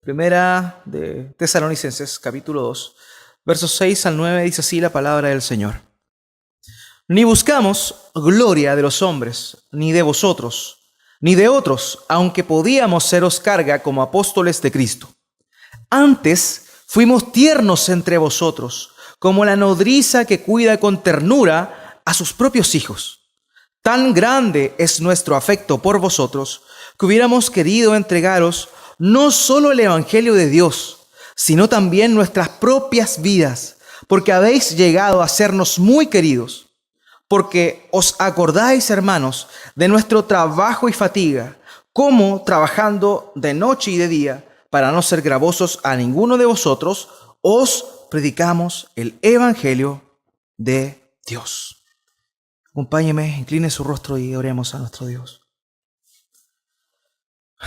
Primera de Tesalonicenses, capítulo 2, versos 6 al 9, dice así la palabra del Señor. Ni buscamos gloria de los hombres, ni de vosotros, ni de otros, aunque podíamos seros carga como apóstoles de Cristo. Antes fuimos tiernos entre vosotros, como la nodriza que cuida con ternura a sus propios hijos. Tan grande es nuestro afecto por vosotros, que hubiéramos querido entregaros no solo el Evangelio de Dios, sino también nuestras propias vidas, porque habéis llegado a sernos muy queridos. Porque os acordáis, hermanos, de nuestro trabajo y fatiga, como trabajando de noche y de día, para no ser gravosos a ninguno de vosotros, os predicamos el Evangelio de Dios. Acompáñeme, incline su rostro y oremos a nuestro Dios.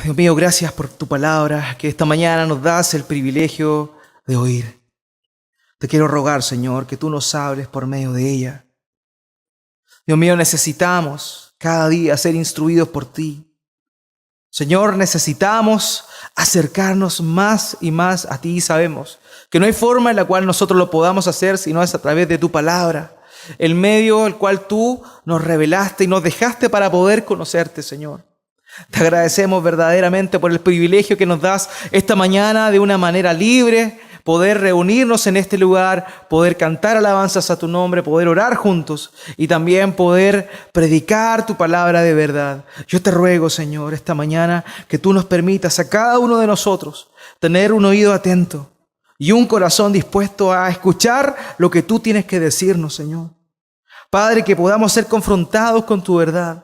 Dios mío, gracias por tu palabra, que esta mañana nos das el privilegio de oír. Te quiero rogar, Señor, que tú nos hables por medio de ella. Dios mío, necesitamos cada día ser instruidos por ti. Señor, necesitamos acercarnos más y más a ti. Sabemos que no hay forma en la cual nosotros lo podamos hacer si no es a través de tu palabra, el medio el cual tú nos revelaste y nos dejaste para poder conocerte, Señor. Te agradecemos verdaderamente por el privilegio que nos das esta mañana de una manera libre, poder reunirnos en este lugar, poder cantar alabanzas a tu nombre, poder orar juntos y también poder predicar tu palabra de verdad. Yo te ruego, Señor, esta mañana que tú nos permitas a cada uno de nosotros tener un oído atento y un corazón dispuesto a escuchar lo que tú tienes que decirnos, Señor. Padre, que podamos ser confrontados con tu verdad.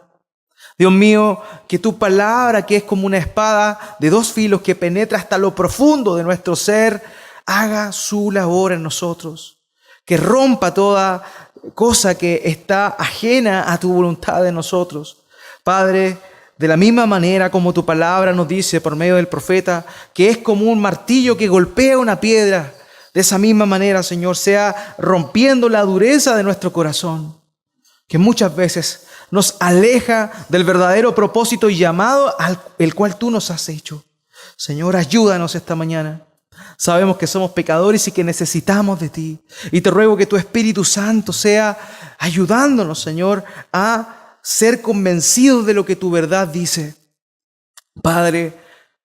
Dios mío, que tu palabra, que es como una espada de dos filos que penetra hasta lo profundo de nuestro ser, haga su labor en nosotros. Que rompa toda cosa que está ajena a tu voluntad de nosotros. Padre, de la misma manera como tu palabra nos dice por medio del profeta, que es como un martillo que golpea una piedra, de esa misma manera, Señor, sea rompiendo la dureza de nuestro corazón, que muchas veces nos aleja del verdadero propósito y llamado al el cual tú nos has hecho. Señor, ayúdanos esta mañana. Sabemos que somos pecadores y que necesitamos de ti. Y te ruego que tu Espíritu Santo sea ayudándonos, Señor, a ser convencidos de lo que tu verdad dice. Padre,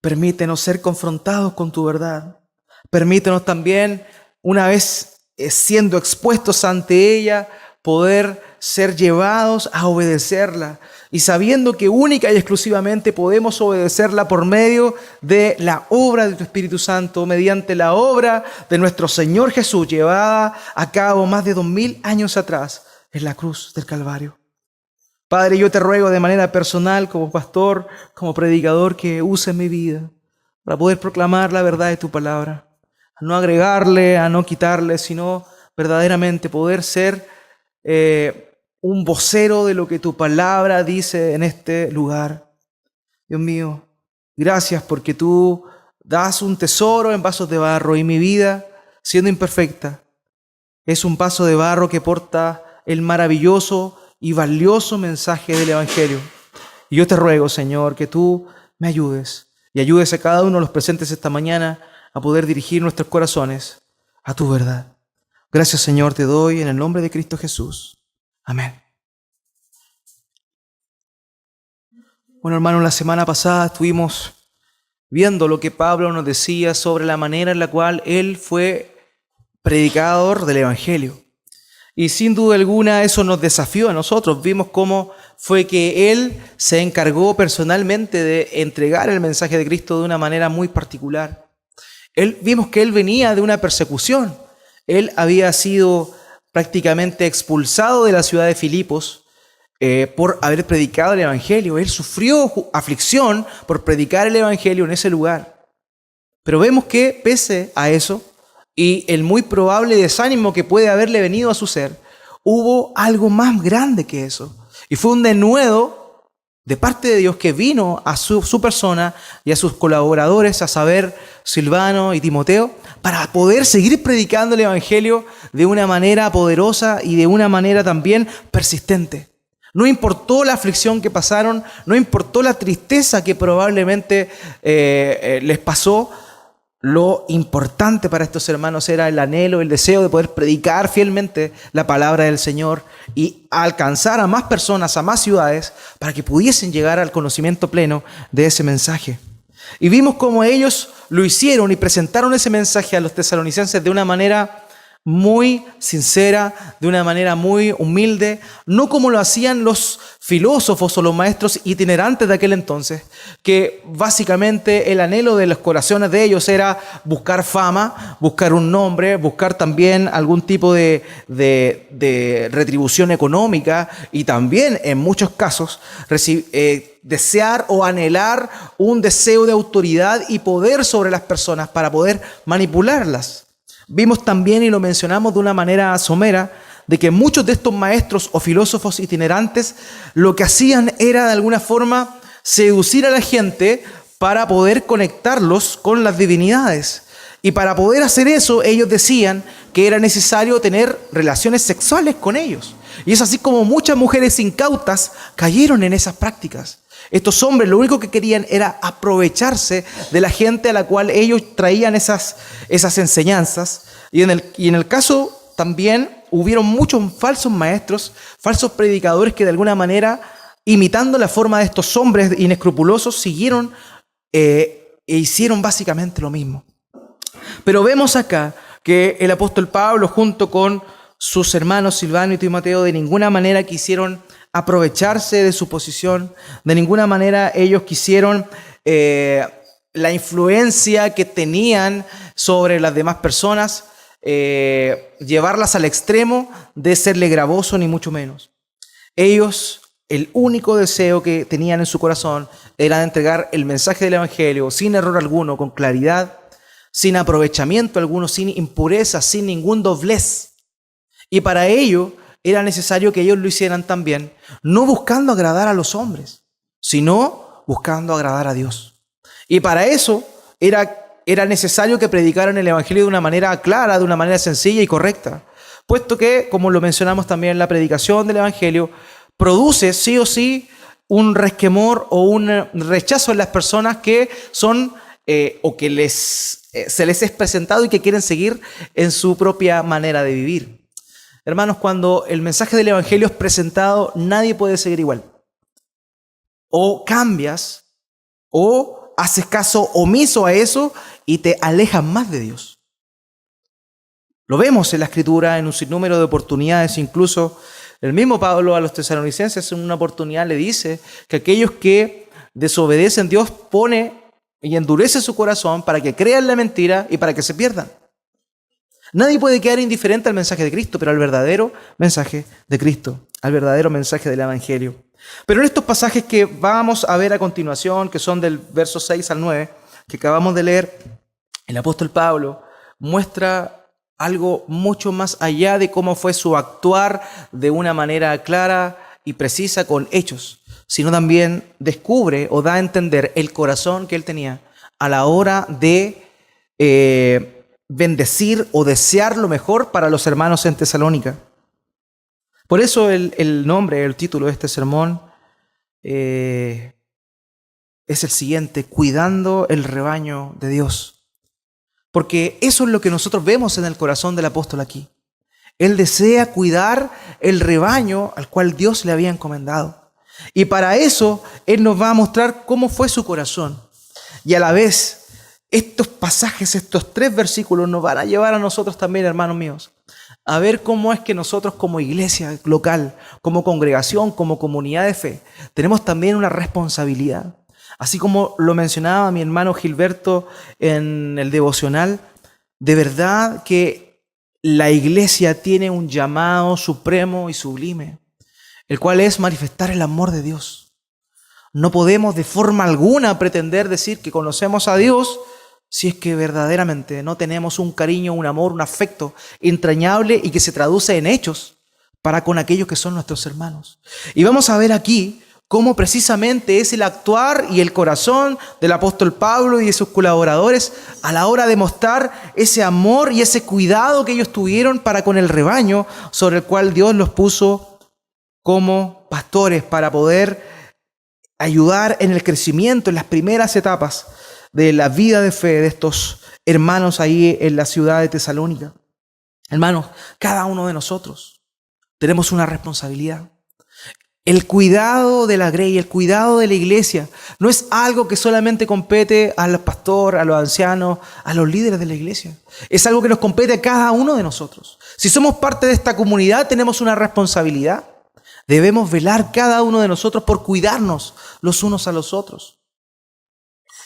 permítenos ser confrontados con tu verdad. Permítenos también, una vez siendo expuestos ante ella, poder ser llevados a obedecerla y sabiendo que única y exclusivamente podemos obedecerla por medio de la obra de tu Espíritu Santo, mediante la obra de nuestro Señor Jesús, llevada a cabo más de 2000 años atrás en la cruz del Calvario. Padre, yo te ruego de manera personal, como pastor, como predicador, que uses mi vida para poder proclamar la verdad de tu palabra, a no agregarle, a no quitarle, sino verdaderamente poder ser un vocero de lo que tu palabra dice en este lugar. Dios mío, gracias porque tú das un tesoro en vasos de barro y mi vida, siendo imperfecta, es un vaso de barro que porta el maravilloso y valioso mensaje del Evangelio. Y yo te ruego, Señor, que tú me ayudes y ayudes a cada uno de los presentes esta mañana a poder dirigir nuestros corazones a tu verdad. Gracias, Señor, te doy en el nombre de Cristo Jesús. Amén. Bueno, hermano, la semana pasada estuvimos viendo lo que Pablo nos decía sobre la manera en la cual él fue predicador del Evangelio. Y sin duda alguna eso nos desafió a nosotros. Vimos cómo fue que él se encargó personalmente de entregar el mensaje de Cristo de una manera muy particular. Vimos que él venía de una persecución. Él había sido prácticamente expulsado de la ciudad de Filipos por haber predicado el Evangelio. Él sufrió aflicción por predicar el Evangelio en ese lugar. Pero vemos que pese a eso y el muy probable desánimo que puede haberle venido a su ser, hubo algo más grande que eso. Y fue un denuedo de parte de Dios que vino a su persona y a sus colaboradores, a saber, Silvano y Timoteo, para poder seguir predicando el Evangelio de una manera poderosa y de una manera también persistente. No importó la aflicción que pasaron, no importó la tristeza que probablemente les pasó, lo importante para estos hermanos era el anhelo, el deseo de poder predicar fielmente la palabra del Señor y alcanzar a más personas, a más ciudades, para que pudiesen llegar al conocimiento pleno de ese mensaje. Y vimos cómo ellos lo hicieron y presentaron ese mensaje a los tesalonicenses de una manera muy sincera, de una manera muy humilde, no como lo hacían los filósofos o los maestros itinerantes de aquel entonces, que básicamente el anhelo de los corazones de ellos era buscar fama, buscar un nombre, buscar también algún tipo de retribución económica y también en muchos casos desear o anhelar un deseo de autoridad y poder sobre las personas para poder manipularlas. Vimos también, y lo mencionamos de una manera somera, de que muchos de estos maestros o filósofos itinerantes lo que hacían era de alguna forma seducir a la gente para poder conectarlos con las divinidades. Y para poder hacer eso, ellos decían que era necesario tener relaciones sexuales con ellos. Y es así como muchas mujeres incautas cayeron en esas prácticas. Estos hombres lo único que querían era aprovecharse de la gente a la cual ellos traían esas enseñanzas. Y en el caso también hubieron muchos falsos maestros, falsos predicadores que de alguna manera, imitando la forma de estos hombres inescrupulosos, siguieron e hicieron básicamente lo mismo. Pero vemos acá que el apóstol Pablo, junto con sus hermanos Silvano y Timoteo, de ninguna manera quisieron aprovecharse de su posición, de ninguna manera ellos quisieron la influencia que tenían sobre las demás personas, llevarlas al extremo de serle gravoso, ni mucho menos. Ellos, el único deseo que tenían en su corazón era de entregar el mensaje del Evangelio sin error alguno, con claridad, sin aprovechamiento alguno, sin impureza, sin ningún doblez. Y para ello era necesario que ellos lo hicieran también, no buscando agradar a los hombres, sino buscando agradar a Dios. Y para eso era necesario que predicaran el Evangelio de una manera clara, de una manera sencilla y correcta, puesto que, como lo mencionamos también, la predicación del Evangelio produce sí o sí un resquemor o un rechazo en las personas que son o que se les es presentado y que quieren seguir en su propia manera de vivir. Hermanos, cuando el mensaje del Evangelio es presentado, nadie puede seguir igual. O cambias, o haces caso omiso a eso y te alejas más de Dios. Lo vemos en la Escritura en un sinnúmero de oportunidades, incluso el mismo Pablo a los tesalonicenses en una oportunidad le dice que aquellos que desobedecen, Dios pone y endurece su corazón para que crean la mentira y para que se pierdan. Nadie puede quedar indiferente al mensaje de Cristo, pero al verdadero mensaje de Cristo, al verdadero mensaje del Evangelio. Pero en estos pasajes que vamos a ver a continuación, que son del verso 6 al 9, que acabamos de leer, el apóstol Pablo muestra algo mucho más allá de cómo fue su actuar de una manera clara y precisa con hechos, sino también descubre o da a entender el corazón que él tenía a la hora de bendecir o desear lo mejor para los hermanos en Tesalónica. Por eso el nombre, el título de este sermón es el siguiente: cuidando el rebaño de Dios. Porque eso es lo que nosotros vemos en el corazón del apóstol aquí. Él desea cuidar el rebaño al cual Dios le había encomendado. Y para eso Él nos va a mostrar cómo fue su corazón. Y a la vez, estos pasajes, estos 3 versículos nos van a llevar a nosotros también, hermanos míos, a ver cómo es que nosotros como iglesia local, como congregación, como comunidad de fe, tenemos también una responsabilidad. Así como lo mencionaba mi hermano Gilberto en el devocional, de verdad que la iglesia tiene un llamado supremo y sublime, el cual es manifestar el amor de Dios. No podemos de forma alguna pretender decir que conocemos a Dios si es que verdaderamente no tenemos un cariño, un amor, un afecto entrañable y que se traduce en hechos para con aquellos que son nuestros hermanos. Y vamos a ver aquí cómo precisamente es el actuar y el corazón del apóstol Pablo y de sus colaboradores a la hora de mostrar ese amor y ese cuidado que ellos tuvieron para con el rebaño sobre el cual Dios los puso como pastores para poder ayudar en el crecimiento, en las primeras etapas de la vida de fe de estos hermanos ahí en la ciudad de Tesalónica. Hermanos, cada uno de nosotros tenemos una responsabilidad. El cuidado de la grey, el cuidado de la iglesia, no es algo que solamente compete al pastor, a los ancianos, a los líderes de la iglesia. Es algo que nos compete a cada uno de nosotros. Si somos parte de esta comunidad, tenemos una responsabilidad. Debemos velar cada uno de nosotros por cuidarnos los unos a los otros.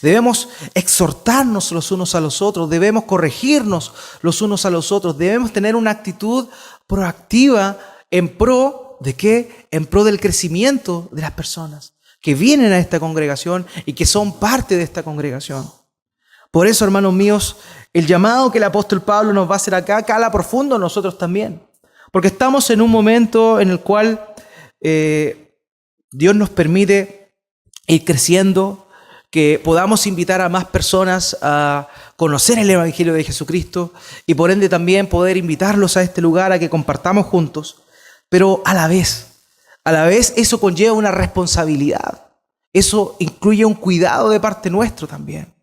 Debemos exhortarnos los unos a los otros, debemos corregirnos los unos a los otros, debemos tener una actitud proactiva en pro ¿de qué? En pro del crecimiento de las personas que vienen a esta congregación y que son parte de esta congregación. Por eso, hermanos míos, el llamado que el apóstol Pablo nos va a hacer acá cala profundo en nosotros también, porque estamos en un momento en el cual Dios nos permite ir creciendo, que podamos invitar a más personas a conocer el Evangelio de Jesucristo y por ende también poder invitarlos a este lugar a que compartamos juntos. Pero a la vez eso conlleva una responsabilidad. Eso incluye un cuidado de parte nuestro también.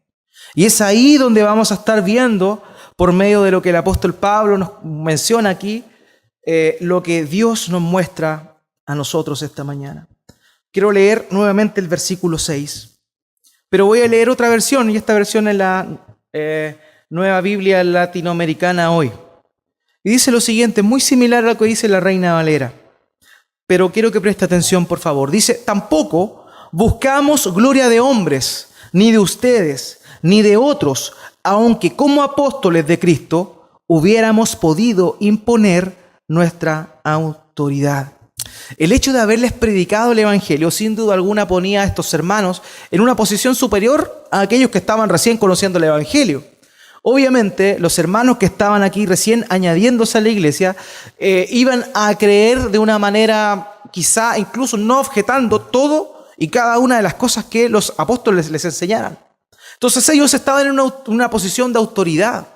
Y es ahí donde vamos a estar viendo, por medio de lo que el apóstol Pablo nos menciona aquí, lo que Dios nos muestra a nosotros esta mañana. Quiero leer nuevamente el versículo 6. Pero voy a leer otra versión, y esta versión es la Nueva Biblia Latinoamericana hoy. Y dice lo siguiente, muy similar a lo que dice la Reina Valera. Pero quiero que preste atención, por favor. Dice, tampoco buscamos gloria de hombres, ni de ustedes, ni de otros, aunque como apóstoles de Cristo hubiéramos podido imponer nuestra autoridad. El hecho de haberles predicado el Evangelio, sin duda alguna, ponía a estos hermanos en una posición superior a aquellos que estaban recién conociendo el Evangelio. Obviamente, los hermanos que estaban aquí recién añadiéndose a la iglesia iban a creer de una manera, quizá incluso no objetando todo y cada una de las cosas que los apóstoles les enseñaran. Entonces ellos estaban en una posición de autoridad.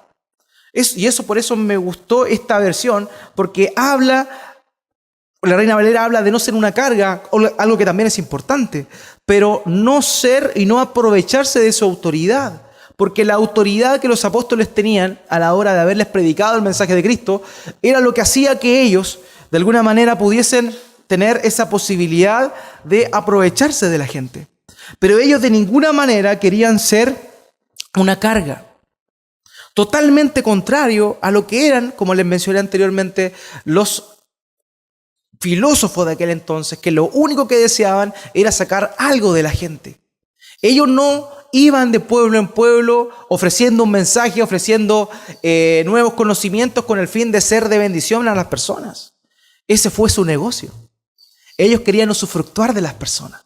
Y eso por eso me gustó esta versión, porque la Reina Valera habla de no ser una carga, algo que también es importante, pero no ser y no aprovecharse de su autoridad, porque la autoridad que los apóstoles tenían a la hora de haberles predicado el mensaje de Cristo era lo que hacía que ellos de alguna manera pudiesen tener esa posibilidad de aprovecharse de la gente. Pero ellos de ninguna manera querían ser una carga. Totalmente contrario a lo que eran, como les mencioné anteriormente, los filósofos de aquel entonces, que lo único que deseaban era sacar algo de la gente. Ellos no iban de pueblo en pueblo ofreciendo un mensaje, ofreciendo nuevos conocimientos con el fin de ser de bendición a las personas. Ese fue su negocio. Ellos querían usufructuar de las personas.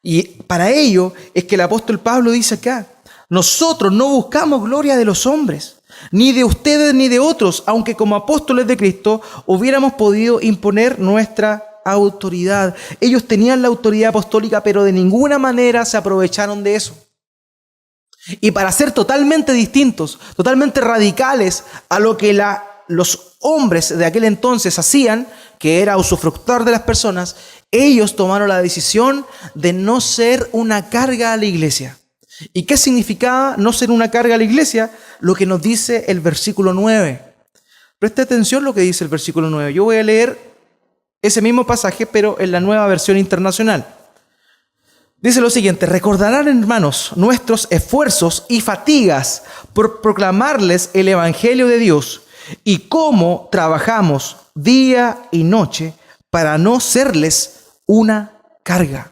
Y para ello es que el apóstol Pablo dice acá, nosotros no buscamos gloria de los hombres, ni de ustedes ni de otros, aunque como apóstoles de Cristo hubiéramos podido imponer nuestra autoridad. Ellos tenían la autoridad apostólica, pero de ninguna manera se aprovecharon de eso. Y para ser totalmente distintos, totalmente radicales a lo que los hombres de aquel entonces hacían, que era usufructuar de las personas, ellos tomaron la decisión de no ser una carga a la iglesia. ¿Y qué significaba no ser una carga a la iglesia? Lo que nos dice el versículo 9. Preste atención lo que dice el versículo 9. Yo voy a leer ese mismo pasaje, pero en la Nueva Versión Internacional. Dice lo siguiente, recordarán, hermanos, nuestros esfuerzos y fatigas por proclamarles el Evangelio de Dios y cómo trabajamos día y noche para no serles una carga.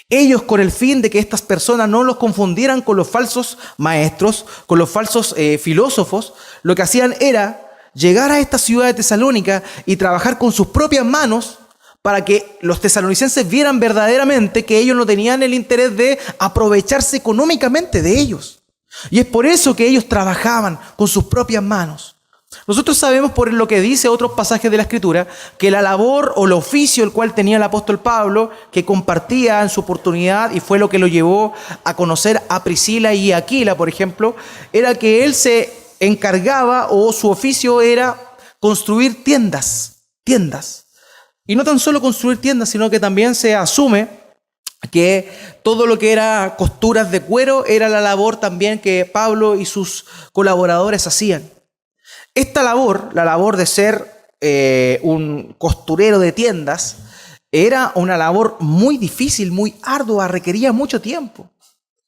Ellos, con el fin de que estas personas no los confundieran con los falsos maestros, con los falsos filósofos, lo que hacían era llegar a esta ciudad de Tesalónica y trabajar con sus propias manos para que los tesalonicenses vieran verdaderamente que ellos no tenían el interés de aprovecharse económicamente de ellos. Y es por eso que ellos trabajaban con sus propias manos. Nosotros sabemos por lo que dice otros pasajes de la Escritura que la labor o el oficio el cual tenía el apóstol Pablo, que compartía en su oportunidad y fue lo que lo llevó a conocer a Priscila y Aquila, por ejemplo, era que él se encargaba o su oficio era construir tiendas. Y no tan solo construir tiendas, sino que también se asume que todo lo que era costuras de cuero era la labor también que Pablo y sus colaboradores hacían. Esta labor, la labor de ser un costurero de tiendas, era una labor muy difícil, muy ardua, requería mucho tiempo.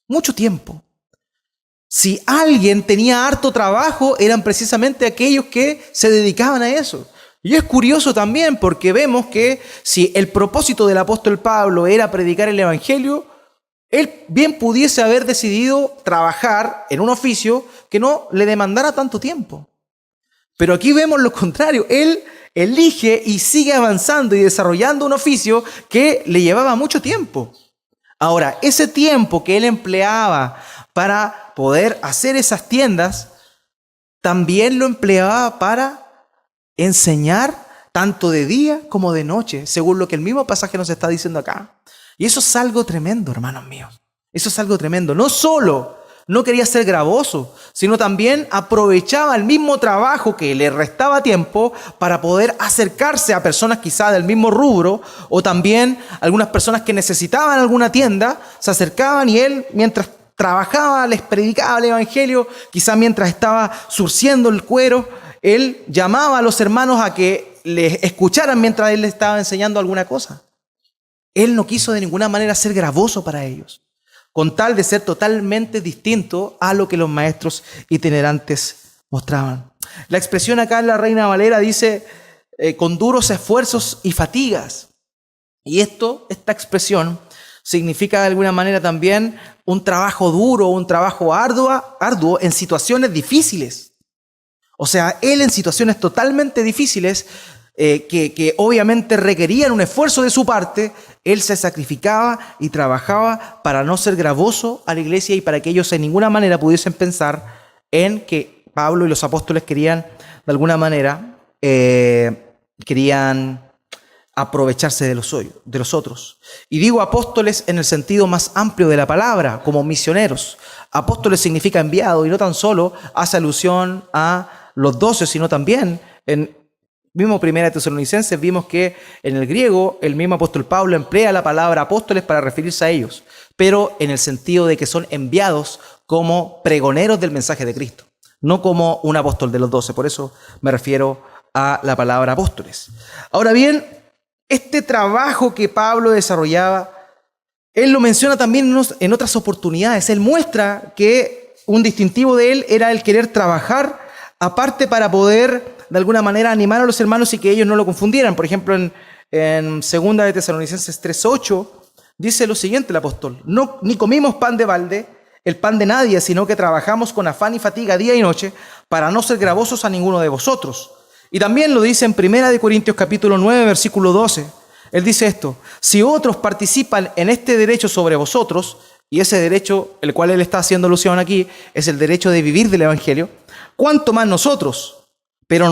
Mucho tiempo. Si alguien tenía harto trabajo, eran precisamente aquellos que se dedicaban a eso. Y es curioso también porque vemos que si el propósito del apóstol Pablo era predicar el evangelio, él bien pudiese haber decidido trabajar en un oficio que no le demandara tanto tiempo. Pero aquí vemos lo contrario. Él elige y sigue avanzando y desarrollando un oficio que le llevaba mucho tiempo. Ahora, ese tiempo que él empleaba para poder hacer esas tiendas, también lo empleaba para enseñar tanto de día como de noche, según lo que el mismo pasaje nos está diciendo acá. Y eso es algo tremendo, hermanos míos. Eso es algo tremendo. No solo no quería ser gravoso, sino también aprovechaba el mismo trabajo que le restaba tiempo para poder acercarse a personas quizá del mismo rubro, o también algunas personas que necesitaban alguna tienda, se acercaban y él, mientras trabajaba, les predicaba el evangelio, quizá mientras estaba surciendo el cuero, él llamaba a los hermanos a que les escucharan mientras él les estaba enseñando alguna cosa. Él no quiso de ninguna manera ser gravoso para ellos, con tal de ser totalmente distinto a lo que los maestros itinerantes mostraban. La expresión acá en la Reina Valera dice, con duros esfuerzos y fatigas. Y esta expresión significa de alguna manera también un trabajo duro, un trabajo arduo en situaciones difíciles. O sea, él en situaciones totalmente difíciles, que obviamente requerían un esfuerzo de su parte, él se sacrificaba y trabajaba para no ser gravoso a la iglesia y para que ellos en ninguna manera pudiesen pensar en que Pablo y los apóstoles querían, de alguna manera, querían aprovecharse de los otros. Y digo apóstoles en el sentido más amplio de la palabra, como misioneros. Apóstoles significa enviado y no tan solo hace alusión a los 12, sino también en mismo Primera Tesalonicenses vimos que en el griego el mismo apóstol Pablo emplea la palabra apóstoles para referirse a ellos, pero en el sentido de que son enviados como pregoneros del mensaje de Cristo, no como un apóstol de los 12. Por eso me refiero a la palabra apóstoles. Ahora bien, este trabajo que Pablo desarrollaba, él lo menciona también en otras oportunidades. Él muestra que un distintivo de él era el querer trabajar aparte para poder de alguna manera animar a los hermanos y que ellos no lo confundieran. Por ejemplo, en 2 de Tesalonicenses 3:8 dice lo siguiente el apóstol: no, ni comimos pan de balde, el pan de nadie, sino que trabajamos con afán y fatiga día y noche para no ser gravosos a ninguno de vosotros. Y también lo dice en 1 Corintios capítulo 9, versículo 12. Él dice esto: si otros participan en este derecho sobre vosotros, y ese derecho, el cual él está haciendo alusión aquí, es el derecho de vivir del evangelio, ¿cuánto más nosotros? Pero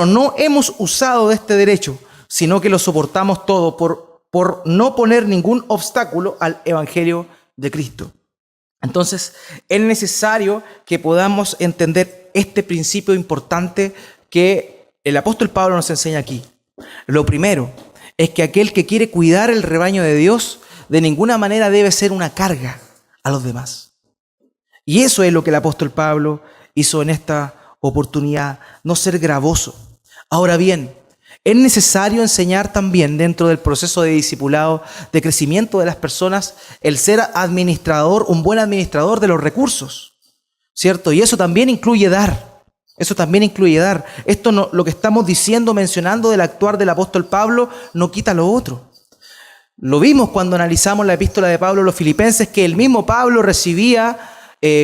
no hemos usado de este derecho, sino que lo soportamos todo por no poner ningún obstáculo al evangelio de Cristo. Entonces, es necesario que podamos entender este principio importante que el apóstol Pablo nos enseña aquí. Lo primero es que aquel que quiere cuidar el rebaño de Dios, de ninguna manera debe ser una carga a los demás. Y eso es lo que el apóstol Pablo hizo en esta oportunidad, no ser gravoso. Ahora bien, es necesario enseñar también dentro del proceso de discipulado, de crecimiento de las personas, el ser administrador, un buen administrador de los recursos, ¿cierto? Y eso también incluye dar. Eso también incluye dar. Esto no, lo que estamos diciendo, mencionando del actuar del apóstol Pablo, no quita lo otro. Lo vimos cuando analizamos la epístola de Pablo a los Filipenses, que el mismo Pablo recibía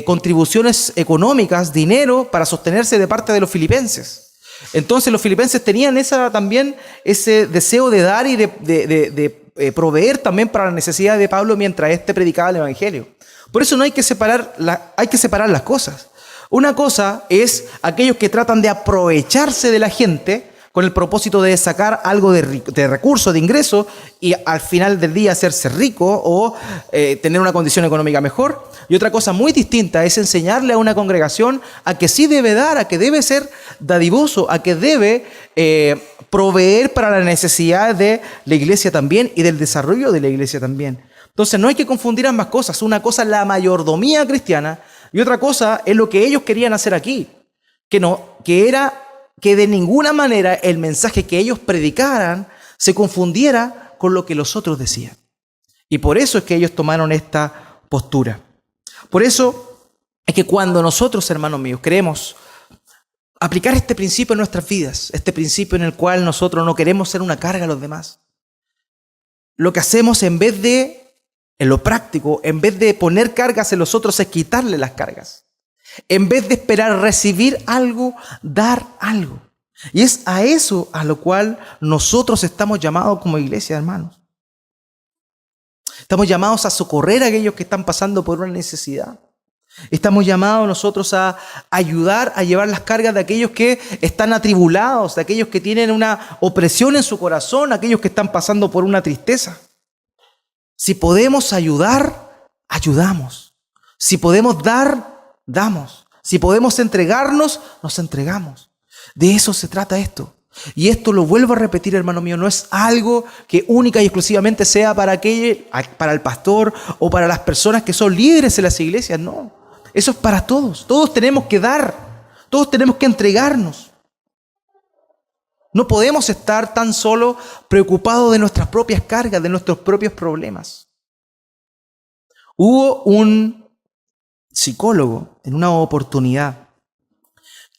contribuciones económicas, dinero, para sostenerse de parte de los filipenses. Entonces los filipenses tenían también ese deseo de dar y de proveer también para la necesidad de Pablo mientras éste predicaba el evangelio. Por eso no hay que separar las cosas. Una cosa es aquellos que tratan de aprovecharse de la gente con el propósito de sacar algo de recursos, de ingresos, y al final del día hacerse rico o tener una condición económica mejor. Y otra cosa muy distinta es enseñarle a una congregación a que sí debe dar, a que debe ser dadivoso, a que debe proveer para las necesidades de la iglesia también y del desarrollo de la iglesia también. Entonces no hay que confundir ambas cosas. Una cosa es la mayordomía cristiana y otra cosa es lo que ellos querían hacer aquí. Que era que de ninguna manera el mensaje que ellos predicaran se confundiera con lo que los otros decían. Y por eso es que ellos tomaron esta postura. Por eso es que cuando nosotros, hermanos míos, queremos aplicar este principio en nuestras vidas, este principio en el cual nosotros no queremos ser una carga a los demás, lo que hacemos en lo práctico, en vez de poner cargas en los otros, es quitarle las cargas. En vez de esperar recibir algo, dar algo. Y es a eso a lo cual nosotros estamos llamados como iglesia, hermanos. Estamos llamados a socorrer a aquellos que están pasando por una necesidad. Estamos llamados nosotros a ayudar a llevar las cargas de aquellos que están atribulados, de aquellos que tienen una opresión en su corazón, aquellos que están pasando por una tristeza. Si podemos ayudar, ayudamos. Si podemos dar, damos. Si podemos entregarnos, nos entregamos. De eso se trata esto. Y esto lo vuelvo a repetir, hermano mío, no es algo que única y exclusivamente sea para el pastor o para las personas que son líderes en las iglesias, no. Eso es para todos. Todos tenemos que dar, todos tenemos que entregarnos. No podemos estar tan solo preocupados de nuestras propias cargas, de nuestros propios problemas. Hubo un psicólogo en una oportunidad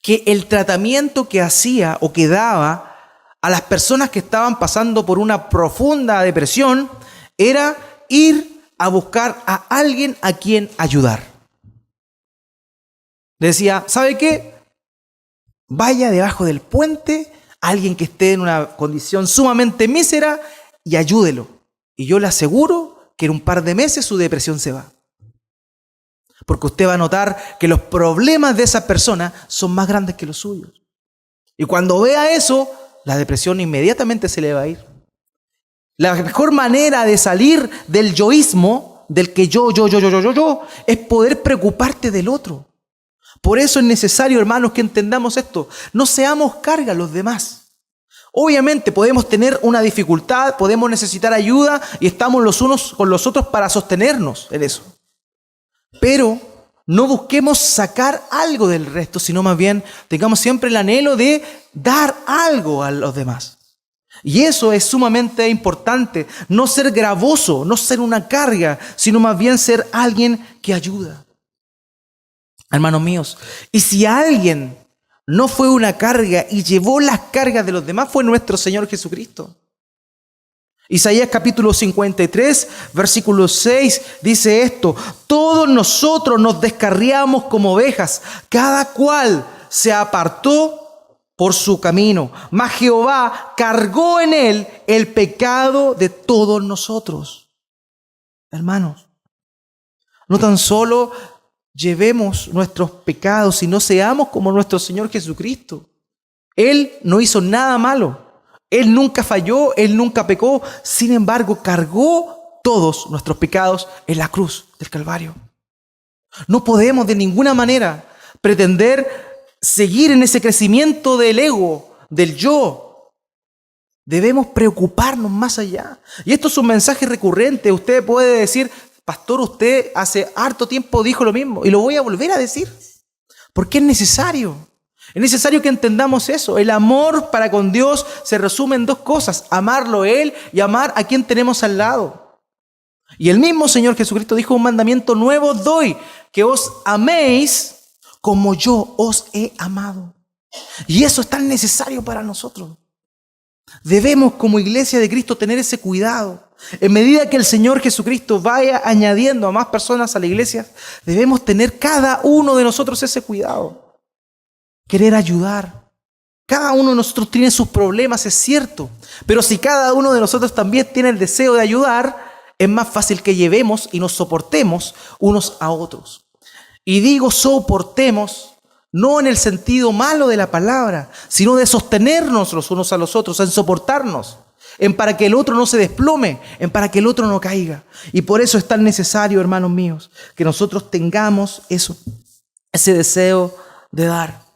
que el tratamiento que hacía o que daba a las personas que estaban pasando por una profunda depresión era ir a buscar a alguien a quien ayudar. Le decía, ¿sabe qué? Vaya debajo del puente a alguien que esté en una condición sumamente mísera y ayúdelo. Y yo le aseguro que en un par de meses su depresión se va. Porque usted va a notar que los problemas de esa persona son más grandes que los suyos. Y cuando vea eso, la depresión inmediatamente se le va a ir. La mejor manera de salir del yoísmo, del que yo, es poder preocuparte del otro. Por eso es necesario, hermanos, que entendamos esto. No seamos carga a los demás. Obviamente podemos tener una dificultad, podemos necesitar ayuda y estamos los unos con los otros para sostenernos en eso. Pero no busquemos sacar algo del resto, sino más bien tengamos siempre el anhelo de dar algo a los demás. Y eso es sumamente importante, no ser gravoso, no ser una carga, sino más bien ser alguien que ayuda. Hermanos míos, y si alguien no fue una carga y llevó las cargas de los demás, fue nuestro Señor Jesucristo. Isaías capítulo 53, versículo 6 dice esto: todos nosotros nos descarriamos como ovejas, cada cual se apartó por su camino, mas Jehová cargó en él el pecado de todos nosotros. Hermanos, no tan solo llevemos nuestros pecados, sino seamos como nuestro Señor Jesucristo. Él no hizo nada malo. Él nunca falló, Él nunca pecó. Sin embargo, cargó todos nuestros pecados en la cruz del Calvario. No podemos de ninguna manera pretender seguir en ese crecimiento del ego, del yo. Debemos preocuparnos más allá. Y esto es un mensaje recurrente. Usted puede decir, pastor, usted hace harto tiempo dijo lo mismo y lo voy a volver a decir. Porque es necesario. Es necesario que entendamos eso. El amor para con Dios se resume en dos cosas: amarlo a Él y amar a quien tenemos al lado. Y el mismo Señor Jesucristo dijo: un mandamiento nuevo os doy, que os améis como yo os he amado. Y eso es tan necesario para nosotros. Debemos como iglesia de Cristo tener ese cuidado. En medida que el Señor Jesucristo vaya añadiendo a más personas a la iglesia, debemos tener cada uno de nosotros ese cuidado. Querer ayudar. Cada uno de nosotros tiene sus problemas, es cierto. Pero si cada uno de nosotros también tiene el deseo de ayudar, es más fácil que llevemos y nos soportemos unos a otros. Y digo soportemos, no en el sentido malo de la palabra, sino de sostenernos los unos a los otros, en soportarnos, en para que el otro no se desplome, en para que el otro no caiga. Y por eso es tan necesario, hermanos míos, que nosotros tengamos eso, ese deseo de dar.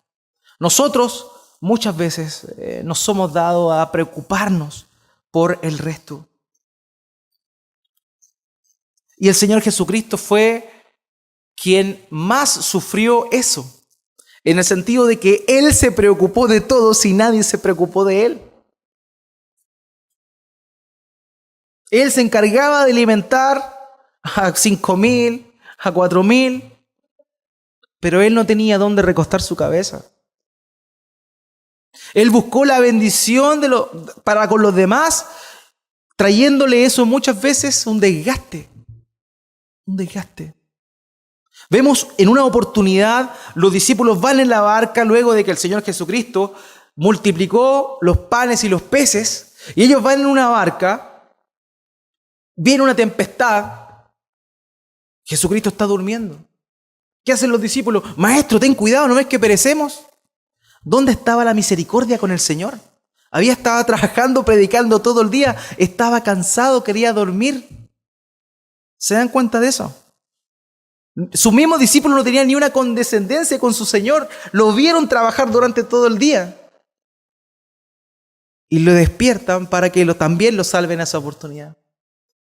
Nosotros muchas veces nos somos dados a preocuparnos por el resto. Y el Señor Jesucristo fue quien más sufrió eso, en el sentido de que Él se preocupó de todos y nadie se preocupó de Él. Él se encargaba de alimentar a 5.000, a 4.000, pero Él no tenía dónde recostar su cabeza. Él buscó la bendición para con los demás, trayéndole eso muchas veces un desgaste. Un desgaste. Vemos en una oportunidad, los discípulos van en la barca luego de que el Señor Jesucristo multiplicó los panes y los peces, y ellos van en una barca, viene una tempestad, Jesucristo está durmiendo. ¿Qué hacen los discípulos? Maestro, ten cuidado, ¿no ves que perecemos? ¿Dónde estaba la misericordia con el Señor? Estaba trabajando, predicando todo el día, estaba cansado, quería dormir. ¿Se dan cuenta de eso? Sus mismos discípulos no tenían ni una condescendencia con su Señor. Lo vieron trabajar durante todo el día. Y lo despiertan para que también lo salven a esa oportunidad.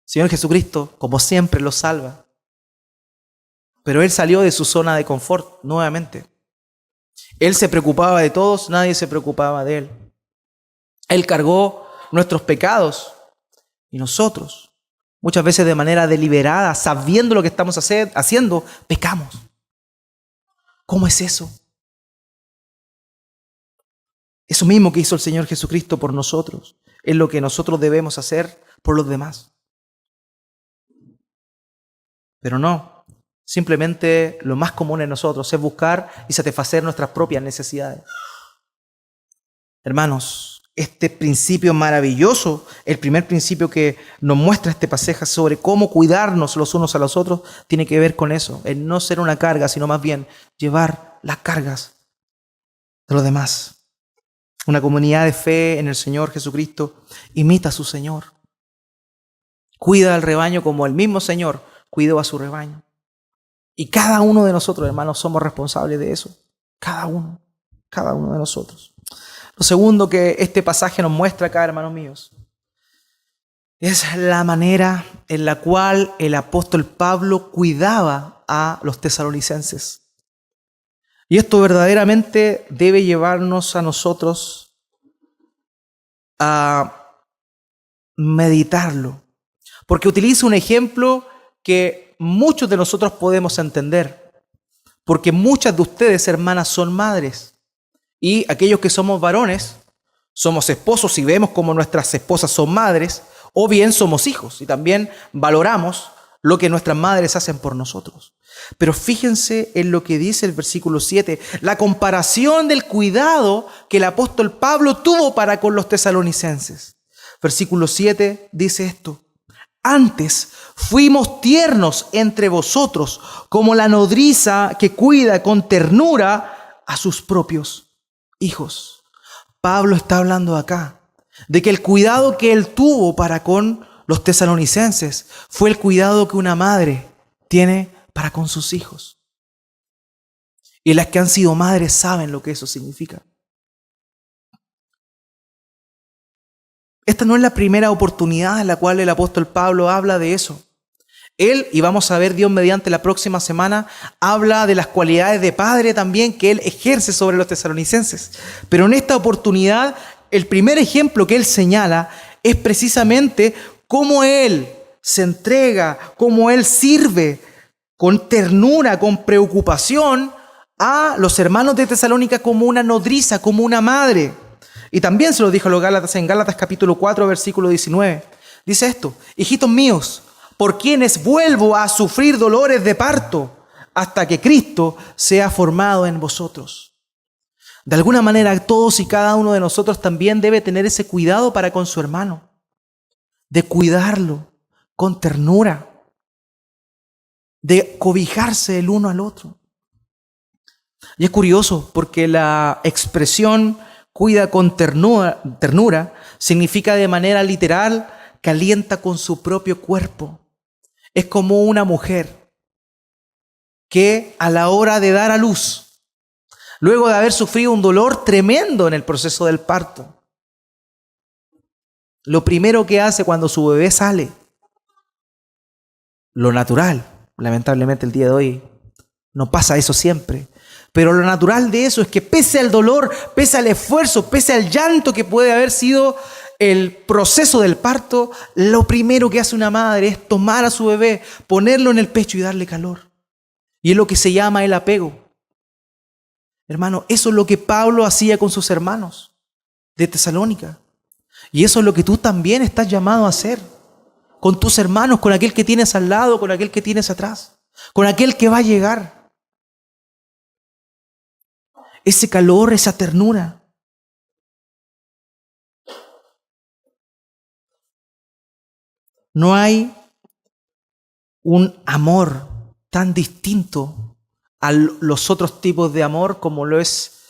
Señor Jesucristo, como siempre, lo salva. Pero Él salió de su zona de confort nuevamente. Él se preocupaba de todos, nadie se preocupaba de Él. Él cargó nuestros pecados y nosotros, muchas veces de manera deliberada, sabiendo lo que estamos haciendo, pecamos. ¿Cómo es eso? Eso mismo que hizo el Señor Jesucristo por nosotros es lo que nosotros debemos hacer por los demás. Pero no, simplemente lo más común en nosotros es buscar y satisfacer nuestras propias necesidades. Hermanos, este principio maravilloso, el primer principio que nos muestra este pasaje sobre cómo cuidarnos los unos a los otros, tiene que ver con eso, el no ser una carga, sino más bien llevar las cargas de los demás. Una comunidad de fe en el Señor Jesucristo imita a su Señor. Cuida al rebaño como el mismo Señor cuidó a su rebaño. Y cada uno de nosotros, hermanos, somos responsables de eso. Cada uno de nosotros. Lo segundo que este pasaje nos muestra acá, hermanos míos, es la manera en la cual el apóstol Pablo cuidaba a los tesalonicenses. Y esto verdaderamente debe llevarnos a nosotros a meditarlo. Porque utiliza un ejemplo que muchos de nosotros podemos entender. Porque muchas de ustedes, hermanas, son madres. Y aquellos que somos varones, somos esposos y vemos como nuestras esposas son madres, o bien somos hijos y también valoramos lo que nuestras madres hacen por nosotros. Pero fíjense en lo que dice el versículo 7, la comparación del cuidado que el apóstol Pablo tuvo para con los tesalonicenses. Versículo 7 dice esto: antes fuimos tiernos entre vosotros, como la nodriza que cuida con ternura a sus propios hijos. Pablo está hablando acá de que el cuidado que él tuvo para con los tesalonicenses fue el cuidado que una madre tiene para con sus hijos. Y las que han sido madres saben lo que eso significa. Esta no es la primera oportunidad en la cual el apóstol Pablo habla de eso. Él, y vamos a ver Dios mediante la próxima semana, habla de las cualidades de padre también que él ejerce sobre los tesalonicenses. Pero en esta oportunidad, el primer ejemplo que él señala es precisamente cómo él se entrega, cómo él sirve con ternura, con preocupación a los hermanos de Tesalónica como una nodriza, como una madre. Y también se lo dijo a los Gálatas en Gálatas capítulo 4, versículo 19. Dice esto: hijitos míos, por quienes vuelvo a sufrir dolores de parto hasta que Cristo sea formado en vosotros. De alguna manera, todos y cada uno de nosotros también debe tener ese cuidado para con su hermano, de cuidarlo con ternura, de cobijarse el uno al otro. Y es curioso porque la expresión cuida con ternura significa de manera literal que alienta con su propio cuerpo. Es como una mujer que a la hora de dar a luz luego de haber sufrido un dolor tremendo en el proceso del parto. Lo primero que hace cuando su bebé sale, lo natural, lamentablemente el día de hoy no pasa eso siempre, pero lo natural de eso es que pese al dolor, pese al esfuerzo, pese al llanto que puede haber sido el proceso del parto, lo primero que hace una madre es tomar a su bebé, ponerlo en el pecho y darle calor. Y es lo que se llama el apego. Hermano, eso es lo que Pablo hacía con sus hermanos de Tesalónica. Y eso es lo que tú también estás llamado a hacer con tus hermanos, con aquel que tienes al lado, con aquel que tienes atrás, con aquel que va a llegar. Ese calor, esa ternura. No hay un amor tan distinto a los otros tipos de amor como lo es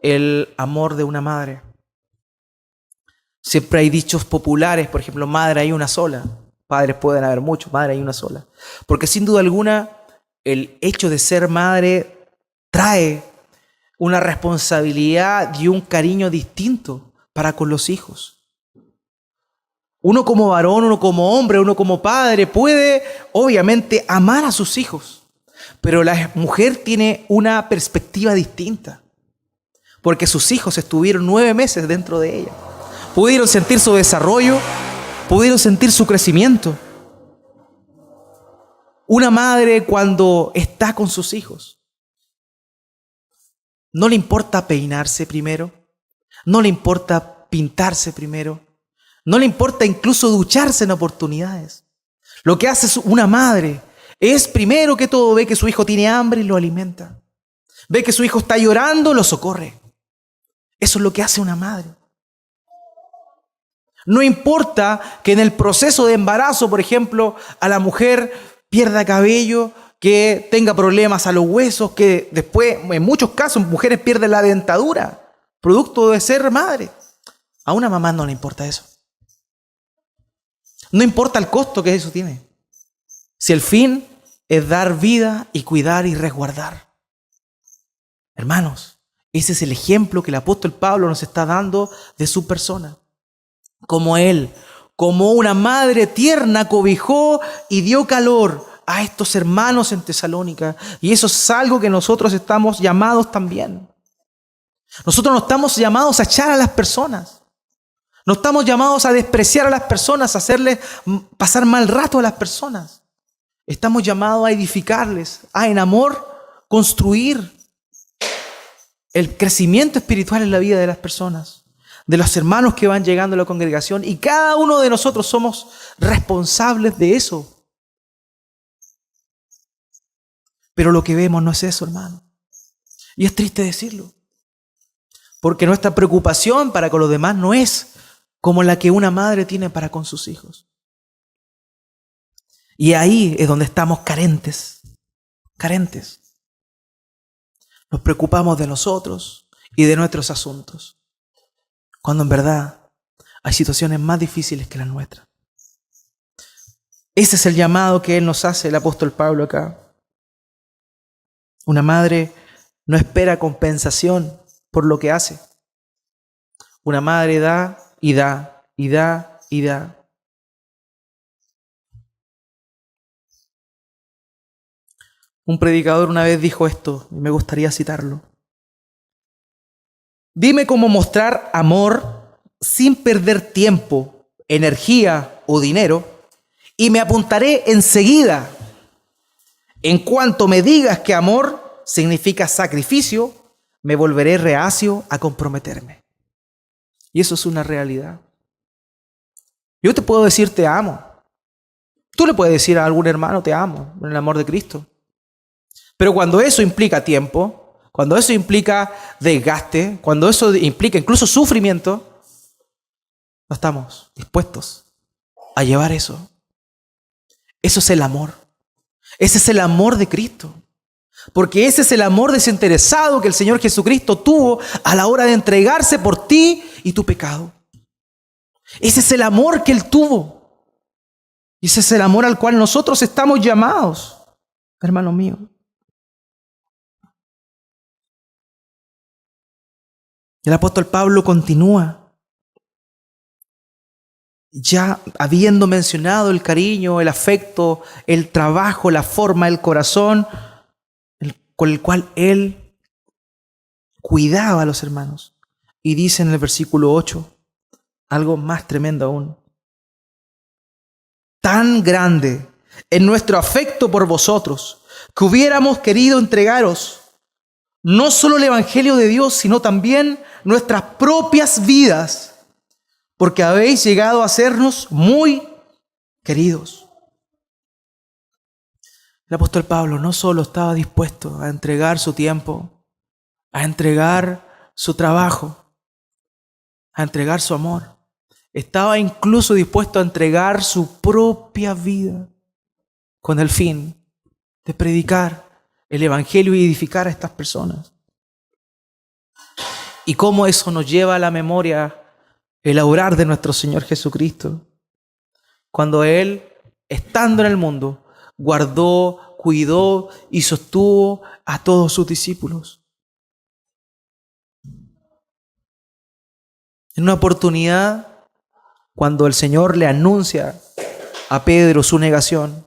el amor de una madre. Siempre hay dichos populares, por ejemplo, madre hay una sola. Padres pueden haber muchos, madre hay una sola. Porque sin duda alguna, el hecho de ser madre trae una responsabilidad y un cariño distinto para con los hijos. Uno como varón, uno como hombre, uno como padre puede obviamente amar a sus hijos, pero la mujer tiene una perspectiva distinta, porque sus hijos estuvieron 9 meses dentro de ella. Pudieron sentir su desarrollo, pudieron sentir su crecimiento. Una madre cuando está con sus hijos, no le importa peinarse primero, no le importa pintarse primero, no le importa incluso ducharse en oportunidades. Lo que hace una madre es, primero que todo, ve que su hijo tiene hambre y lo alimenta. Ve que su hijo está llorando, lo socorre. Eso es lo que hace una madre. No importa que en el proceso de embarazo, por ejemplo, a la mujer pierda cabello, que tenga problemas a los huesos, que después, en muchos casos, mujeres pierden la dentadura, producto de ser madre. A una mamá no le importa eso. No importa el costo que eso tiene. Si el fin es dar vida y cuidar y resguardar. Hermanos, ese es el ejemplo que el apóstol Pablo nos está dando de su persona. Como él, como una madre tierna, cobijó y dio calor a estos hermanos en Tesalónica. Y eso es algo que nosotros estamos llamados también. Nosotros no estamos llamados a echar a las personas. No estamos llamados a despreciar a las personas, a hacerles pasar mal rato a las personas. Estamos llamados a edificarles, a en amor construir el crecimiento espiritual en la vida de las personas, de los hermanos que van llegando a la congregación, y cada uno de nosotros somos responsables de eso. Pero lo que vemos no es eso, hermano. Y es triste decirlo, porque nuestra preocupación para con los demás no es como la que una madre tiene para con sus hijos. Y ahí es donde estamos carentes. Nos preocupamos de nosotros y de nuestros asuntos, cuando en verdad hay situaciones más difíciles que las nuestras. Ese es el llamado que nos hace el apóstol Pablo acá. Una madre no espera compensación por lo que hace. Una madre da y da, y da, y da. Un predicador una vez dijo esto, y me gustaría citarlo. Dime cómo mostrar amor sin perder tiempo, energía o dinero, y me apuntaré enseguida. En cuanto me digas que amor significa sacrificio, me volveré reacio a comprometerme. Y eso es una realidad. Yo te puedo decir te amo. Tú le puedes decir a algún hermano te amo, en el amor de Cristo. Pero cuando eso implica tiempo, cuando eso implica desgaste, cuando eso implica incluso sufrimiento, no estamos dispuestos a llevar eso. Eso es el amor. Ese es el amor de Cristo. Porque ese es el amor desinteresado que el Señor Jesucristo tuvo a la hora de entregarse por ti y tu pecado. Ese es el amor que Él tuvo. Y ese es el amor al cual nosotros estamos llamados, hermano mío. El apóstol Pablo continúa, ya habiendo mencionado el cariño, el afecto, el trabajo, la forma, el corazón con el cual él cuidaba a los hermanos. Y dice en el versículo 8, algo más tremendo aún. Tan grande es nuestro afecto por vosotros, que hubiéramos querido entregaros no solo el Evangelio de Dios, sino también nuestras propias vidas, porque habéis llegado a sernos muy queridos. El apóstol Pablo no solo estaba dispuesto a entregar su tiempo, a entregar su trabajo, a entregar su amor, estaba incluso dispuesto a entregar su propia vida con el fin de predicar el Evangelio y edificar a estas personas. Y cómo eso nos lleva a la memoria el obrar de nuestro Señor Jesucristo, cuando Él, estando en el mundo, guardó, cuidó y sostuvo a todos sus discípulos. En una oportunidad, cuando el Señor le anuncia a Pedro su negación,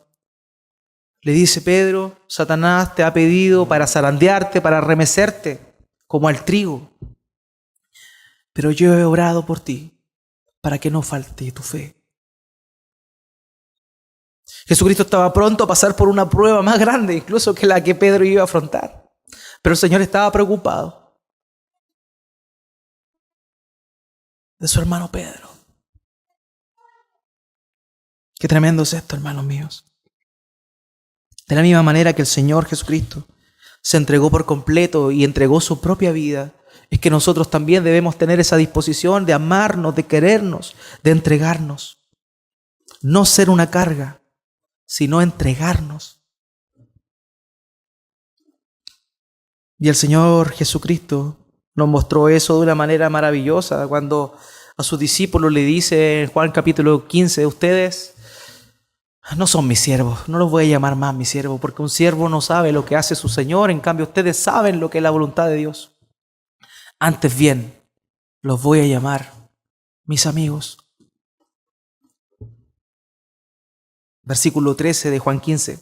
le dice: Pedro, Satanás te ha pedido para zarandearte, para remecerte como al trigo. Pero yo he orado por ti para que no falte tu fe. Jesucristo estaba pronto a pasar por una prueba más grande incluso que la que Pedro iba a afrontar. Pero el Señor estaba preocupado de su hermano Pedro. Qué tremendo es esto, hermanos míos. De la misma manera que el Señor Jesucristo se entregó por completo y entregó su propia vida, es que nosotros también debemos tener esa disposición de amarnos, de querernos, de entregarnos. No ser una carga, sino entregarnos. Y el Señor Jesucristo nos mostró eso de una manera maravillosa cuando a sus discípulos le dice en Juan capítulo 15, ustedes no son mis siervos, no los voy a llamar más mis siervos, porque un siervo no sabe lo que hace su Señor, en cambio ustedes saben lo que es la voluntad de Dios. Antes bien, los voy a llamar mis amigos. Versículo 13 de Juan 15.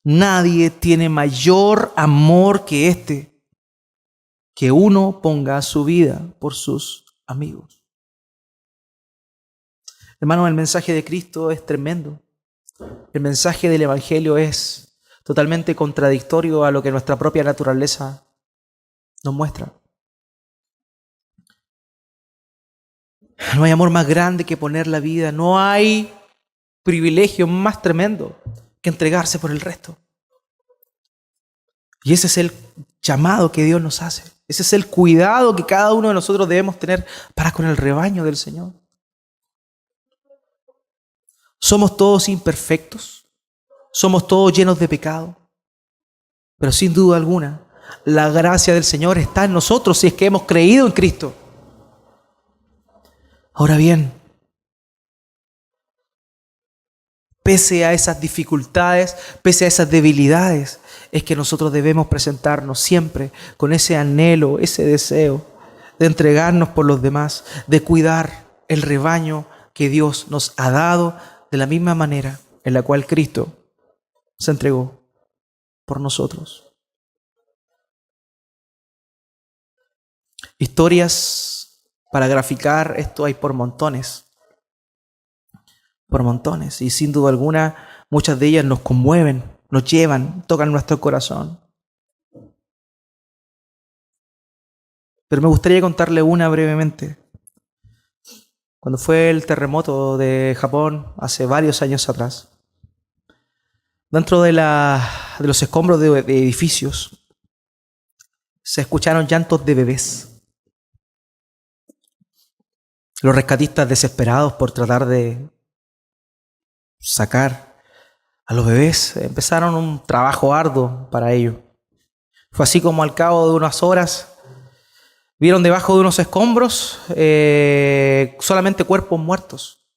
Nadie tiene mayor amor que este, que uno ponga su vida por sus amigos. Hermanos, el mensaje de Cristo es tremendo. El mensaje del Evangelio es totalmente contradictorio a lo que nuestra propia naturaleza nos muestra. No hay amor más grande que poner la vida. No hay privilegio más tremendo que entregarse por el resto. Y ese es el llamado que Dios nos hace. Ese es el cuidado que cada uno de nosotros debemos tener para con el rebaño del Señor. Somos todos imperfectos. Somos todos llenos de pecado. Pero sin duda alguna, la gracia del Señor está en nosotros si es que hemos creído en Cristo. Ahora bien, pese a esas dificultades, pese a esas debilidades, es que nosotros debemos presentarnos siempre con ese anhelo, ese deseo de entregarnos por los demás, de cuidar el rebaño que Dios nos ha dado de la misma manera en la cual Cristo se entregó por nosotros. Historias para graficar esto hay por montones. Por montones. Y sin duda alguna, muchas de ellas nos conmueven, nos llevan, tocan nuestro corazón. Pero me gustaría contarle una brevemente. Cuando fue el terremoto de Japón hace varios años atrás, dentro de los escombros de edificios se escucharon llantos de bebés. Los rescatistas, desesperados por tratar de sacar a los bebés, empezaron un trabajo arduo para ello. Fue así como al cabo de unas horas vieron debajo de unos escombros solamente cuerpos muertos.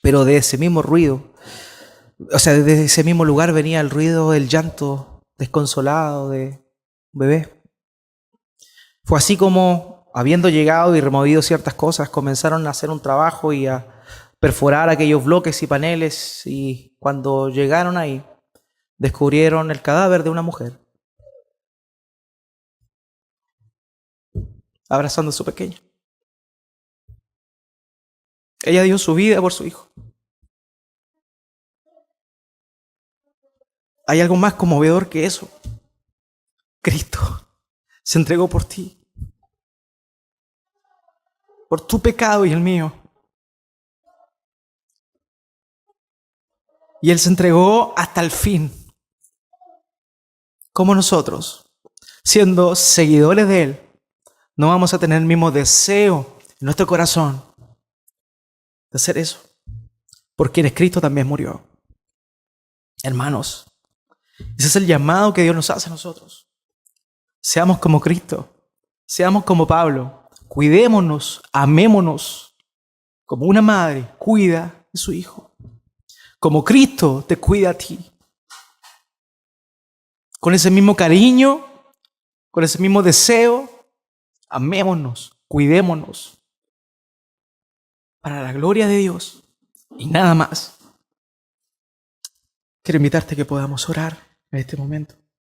Pero de ese mismo ruido, desde ese mismo lugar venía el ruido del llanto desconsolado de un bebé. Fue así como habiendo llegado y removido ciertas cosas, comenzaron a hacer un trabajo y a perforar aquellos bloques y paneles, y cuando llegaron ahí, descubrieron el cadáver de una mujer abrazando a su pequeño. Ella dio su vida por su hijo. ¿Hay algo más conmovedor que eso? Cristo se entregó por ti, por tu pecado y el mío. Y Él se entregó hasta el fin. Como nosotros, siendo seguidores de Él, no vamos a tener el mismo deseo en nuestro corazón de hacer eso. Por quienes Cristo también murió. Hermanos, ese es el llamado que Dios nos hace a nosotros. Seamos como Cristo, seamos como Pablo, cuidémonos, amémonos, como una madre cuida de su hijo, como Cristo te cuida a ti. Con ese mismo cariño, con ese mismo deseo, amémonos, cuidémonos, para la gloria de Dios y nada más. Quiero invitarte a que podamos orar en este momento.